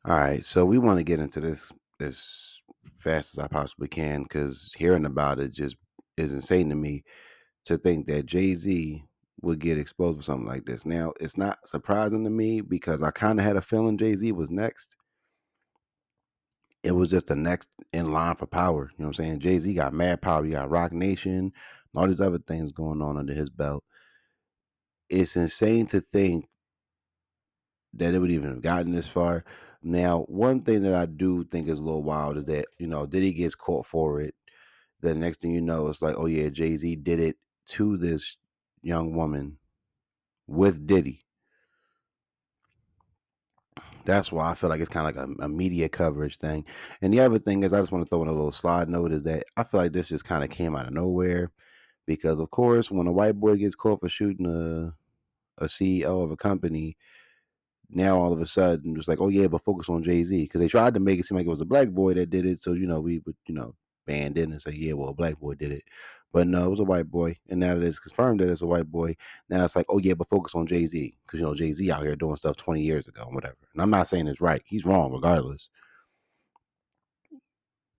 All right, so we want to get into this as fast as I possibly can because hearing about it just is insane to me to think that Jay Z would get exposed for something like this. Now, it's not surprising to me because I kind of had a feeling Jay Z was next. It was just the next in line for power. You know what I'm saying? Jay Z got mad power. He got Rock Nation, and all these other things going on under his belt. It's insane to think that it would even have gotten this far. Now, one thing that I do think is a little wild is that, Diddy gets caught for it. The next thing you know, it's like, oh yeah, Jay Z did it to this young woman with Diddy. That's why I feel like it's kind of like a media coverage thing. And the other thing is, I just want to throw in a little slide note is that I feel like this just kind of came out of nowhere because, of course, when a white boy gets caught for shooting a CEO of a company, now all of a sudden it's like, oh yeah, but focus on Jay Z because they tried to make it seem like it was a black boy that did it. So we would band in and say, yeah, well, a black boy did it, but no, it was a white boy. And now that it's confirmed that it's a white boy, now it's like, oh yeah, but focus on Jay Z because Jay Z out here doing stuff 20 years ago and whatever. And I'm not saying it's right; he's wrong regardless.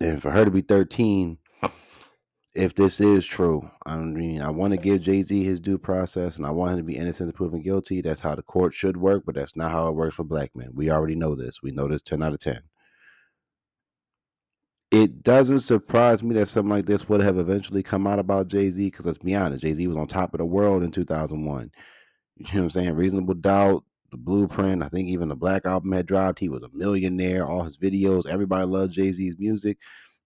And for her to be 13, if this is true, I mean, I want to give Jay Z his due process, and I want him to be innocent until proven guilty. That's how the court should work, but that's not how it works for black men. We already know this. We know this 10 out of 10. It doesn't surprise me that something like this would have eventually come out about Jay Z, because let's be honest, Jay Z was on top of the world in 2001. You know what I'm saying? Reasonable Doubt, The Blueprint, I think even the Black Album had dropped. He was a millionaire. All his videos, everybody loved Jay Z's music.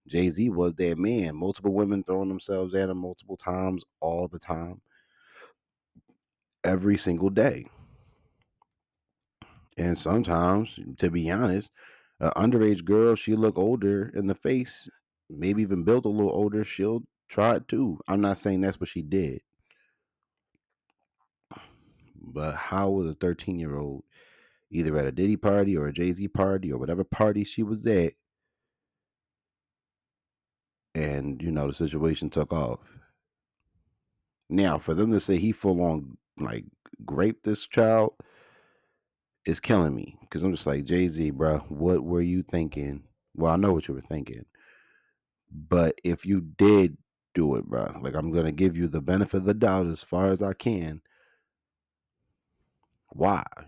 Jay Z was their man. Multiple women throwing themselves at him multiple times, all the time, every single day. And sometimes, to be honest, an underage girl, she look older in the face, maybe even built a little older, she'll try it too. I'm not saying that's what she did, but how was a 13-year-old either at a Diddy party or a Jay Z party or whatever party she was at, and the situation took off. Now, for them to say he full on like raped this child is killing me because I'm just like, Jay Z, bro, what were you thinking? Well, I know what you were thinking, but if you did do it, bro, like I'm gonna give you the benefit of the doubt as far as I can. Why? You know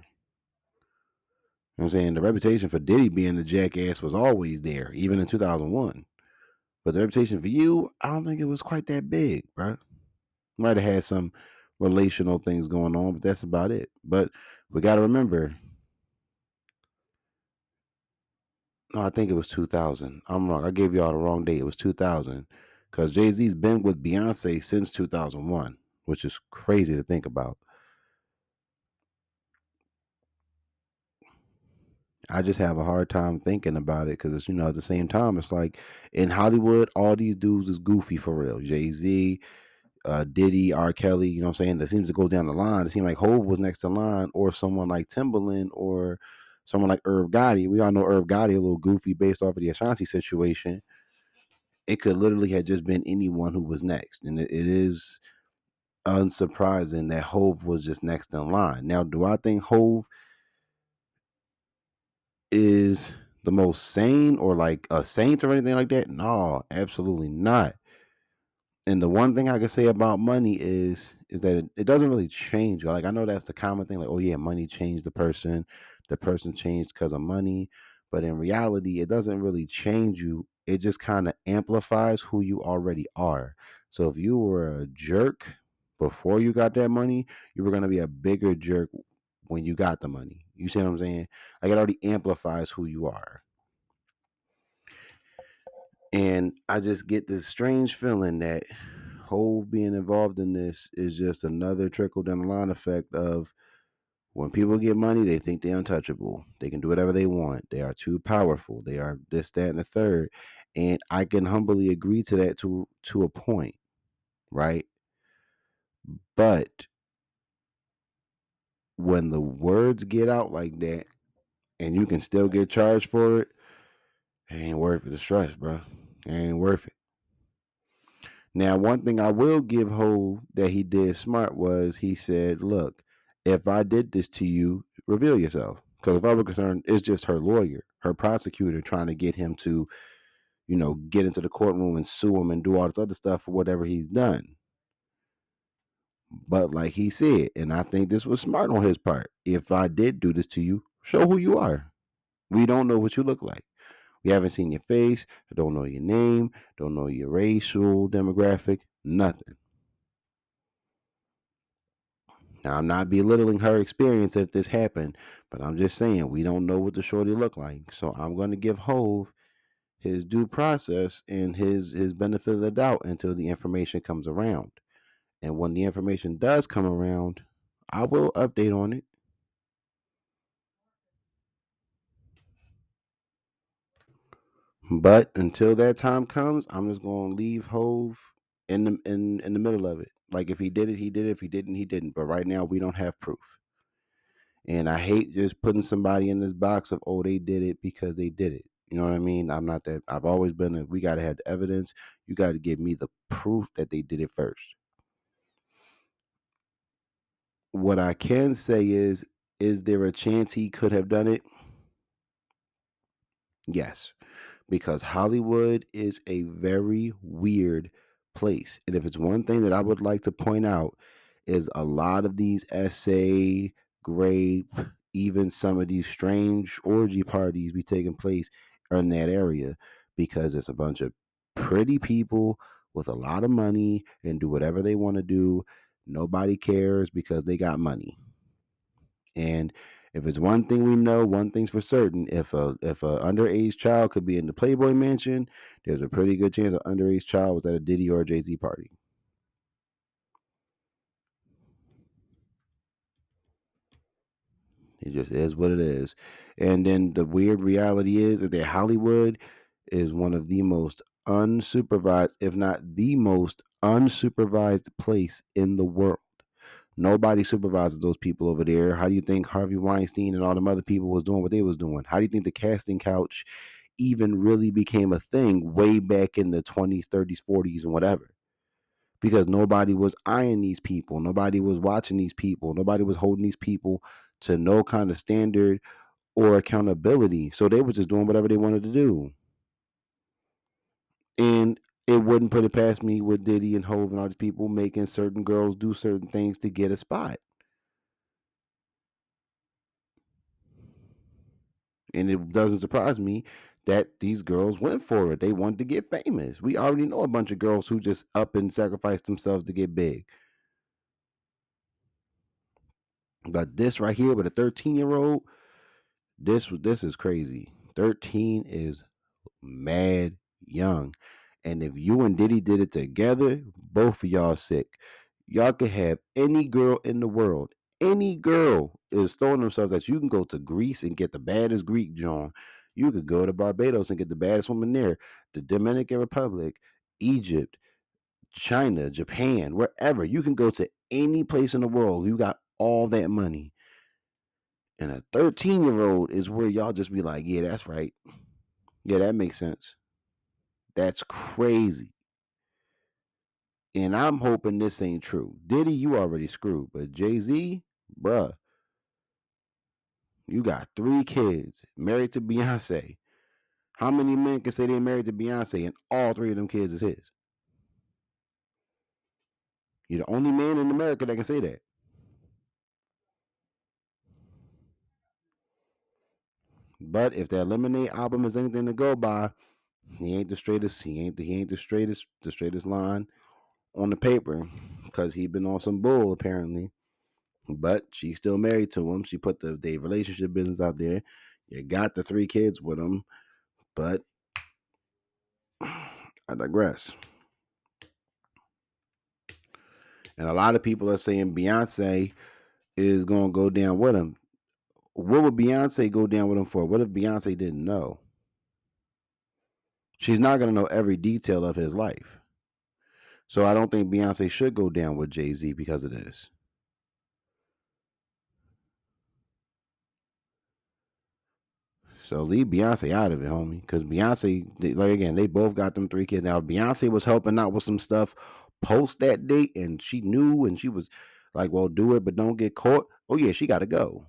what I'm saying? The reputation for Diddy being the jackass was always there, even in 2001. But the reputation for you, I don't think it was quite that big, bro. Might have had some relational things going on, but that's about it. But we got to remember, no, I think it was 2000. I'm wrong. I gave y'all the wrong date. It was 2000 because Jay Z's been with Beyonce since 2001, which is crazy to think about. I just have a hard time thinking about it because at the same time, it's like in Hollywood, all these dudes is goofy for real. Jay Z, Diddy, R. Kelly, you know what I'm saying? That seems to go down the line. It seemed like Hove was next in line, or someone like Timbaland, or someone like Irv Gotti. We all know Irv Gotti a little goofy based off of the Ashanti situation. It could literally have just been anyone who was next. And it is unsurprising that Hove was just next in line. Now, do I think Hove is the most sane or like a saint or anything like that? No, absolutely not. And the one thing I can say about money is that it doesn't really change you. Like I know that's the common thing, like, oh yeah, money changed the person changed because of money. But in reality, it doesn't really change you. It just kind of amplifies who you already are. So if you were a jerk before you got that money, you were gonna be a bigger jerk when you got the money. You see what I'm saying? Like it already amplifies who you are. And I just get this strange feeling that Hove being involved in this is just another trickle down the line effect of when people get money, they think they're untouchable. They can do whatever they want. They are too powerful. They are this, that, and the third. And I can humbly agree to that to a point, right? But when the words get out like that and you can still get charged for it, it ain't worth it. The stress, bro. It ain't worth it. Now, one thing I will give Ho that he did smart was he said, "Look, if I did this to you, reveal yourself." Because if I were concerned, it's just her lawyer, her prosecutor, trying to get him to, get into the courtroom and sue him and do all this other stuff for whatever he's done. But like he said, and I think this was smart on his part. If I did do this to you, show who you are. We don't know what you look like. We haven't seen your face. Don't know your name. Don't know your racial demographic. Nothing. Now I'm not belittling her experience if this happened, but I'm just saying we don't know what the shorty look like. So I'm going to give Hove his due process and his benefit of the doubt until the information comes around. And when the information does come around, I will update on it. But until that time comes, I'm just gonna leave Hove in the middle of it. Like if he did it, he did it. If he didn't, he didn't. But right now we don't have proof. And I hate just putting somebody in this box of, oh, they did it because they did it. You know what I mean? I'm not that. I've always been a, we gotta have the evidence. You gotta give me the proof that they did it first. What I can say is there a chance he could have done it? Yes, because Hollywood is a very weird place. And if it's one thing that I would like to point out is a lot of these essay, grape, even some of these strange orgy parties be taking place in that area because it's a bunch of pretty people with a lot of money and do whatever they want to do. Nobody cares because they got money. And if it's one thing we know, one thing's for certain: if a underage child could be in the Playboy Mansion, there's a pretty good chance an underage child was at a Diddy or a Jay Z party. It just is what it is. And then the weird reality is that Hollywood is one of the most unsupervised, if not the most unsupervised place in the world. Nobody supervises those people over there. How do you think Harvey Weinstein and all them other people was doing what they was doing? How do you think the casting couch even really became a thing way back in the 20s, 30s, 40s, and whatever? Because nobody was eyeing these people. Nobody was watching these people. Nobody was holding these people to no kind of standard or accountability. So they were just doing whatever they wanted to do. And it wouldn't put it past me with Diddy and Hove and all these people making certain girls do certain things to get a spot. And it doesn't surprise me that these girls went for it. They wanted to get famous. We already know a bunch of girls who just up and sacrifice themselves to get big. But this right here with a 13-year-old, this is crazy. 13 is mad young. And if you and Diddy did it together, both of y'all sick. Y'all could have any girl in the world. Any girl is throwing themselves at you. You can go to Greece and get the baddest Greek John. You could go to Barbados and get the baddest woman there. The Dominican Republic, Egypt, China, Japan, wherever. You can go to any place in the world. You got all that money. And a 13-year-old is where y'all just be like, yeah, that's right. Yeah, that makes sense. That's crazy. And I'm hoping this ain't true. Diddy, you already screwed. But Jay Z, bruh, you got 3 kids married to Beyonce. How many men can say they're married to Beyonce and all 3 of them kids is his? You're the only man in America that can say that. But if that Lemonade album is anything to go by, he ain't the straightest. He ain't the straightest line on the paper because he been on some bull apparently. But she's still married to him. She put the relationship business out there. You got the 3 kids with him, but I digress. And a lot of people are saying Beyonce is gonna go down with him. What would Beyonce go down with him for? What if Beyonce didn't know? She's not gonna know every detail of his life. So I don't think Beyonce should go down with Jay Z because of this. So leave Beyonce out of it, homie. Because Beyonce, like again, they both got them 3 kids. Now, if Beyonce was helping out with some stuff post that date and she knew and she was like, well, do it, but don't get caught. Oh, yeah, she got to go.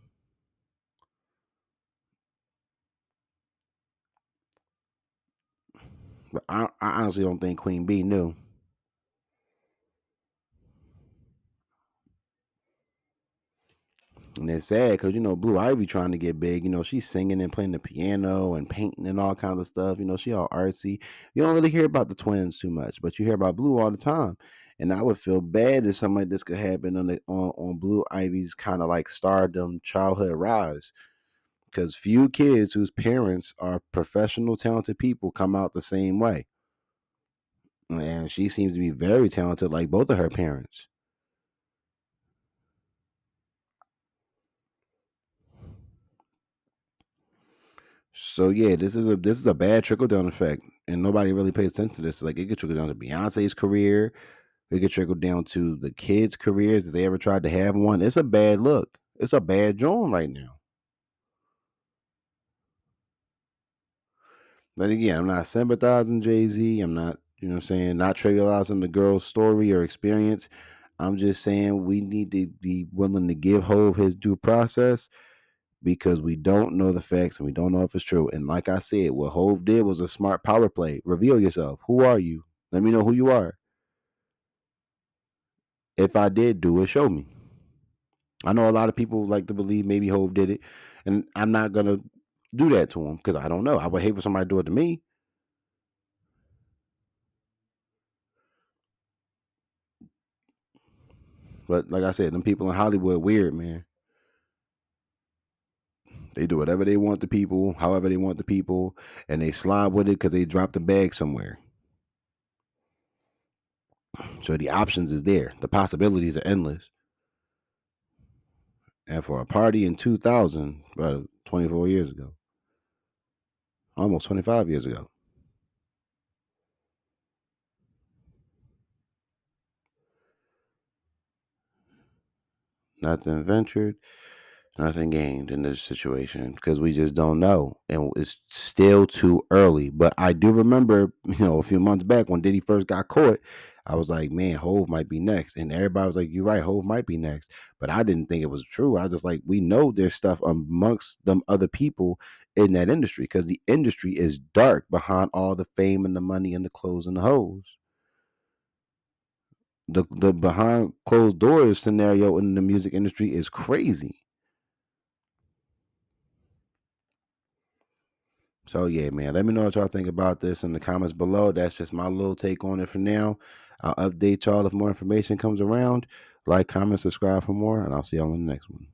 But I honestly don't think Queen B knew. And it's sad because Blue Ivy trying to get big. She's singing and playing the piano and painting and all kinds of stuff. She all artsy. You don't really hear about the twins too much, but you hear about Blue all the time. And I would feel bad if something like this could happen on Blue Ivy's kind of like stardom childhood rise. Because few kids whose parents are professional, talented people come out the same way. And she seems to be very talented, like both of her parents. So yeah, this is a bad trickle down effect, and nobody really pays attention to this. Like it could trickle down to Beyonce's career. It could trickle down to the kids' careers if they ever tried to have one. It's a bad look. It's a bad joint right now. But again, I'm not sympathizing Jay Z. I'm not, what I'm saying, not trivializing the girl's story or experience. I'm just saying we need to be willing to give Hove his due process because we don't know the facts and we don't know if it's true. And like I said, what Hove did was a smart power play. Reveal yourself. Who are you? Let me know who you are. If I did do it, show me. I know a lot of people like to believe maybe Hove did it, and I'm not gonna do that to him because I don't know. I would hate for somebody to do it to me. But like I said, them people in Hollywood weird, man. They do whatever they want to people, however they want the people, and they slide with it because they dropped the bag somewhere. So the options is there. The possibilities are endless. And for a party in 2000, 24 years ago, almost 25 years ago, nothing ventured, nothing gained in this situation because we just don't know. And it's still too early. But I do remember, a few months back when Diddy first got caught, I was like, man, Hove might be next. And everybody was like, you're right, Hove might be next. But I didn't think it was true. I was just like, we know there's stuff amongst them other people in that industry because the industry is dark behind all the fame and the money and the clothes and the hoes. The behind closed doors scenario in the music industry is crazy. So yeah, man. Let me know what y'all think about this in the comments below. That's just my little take on it for now. I'll update y'all if more information comes around. Like, comment, subscribe for more, and I'll see y'all in the next one.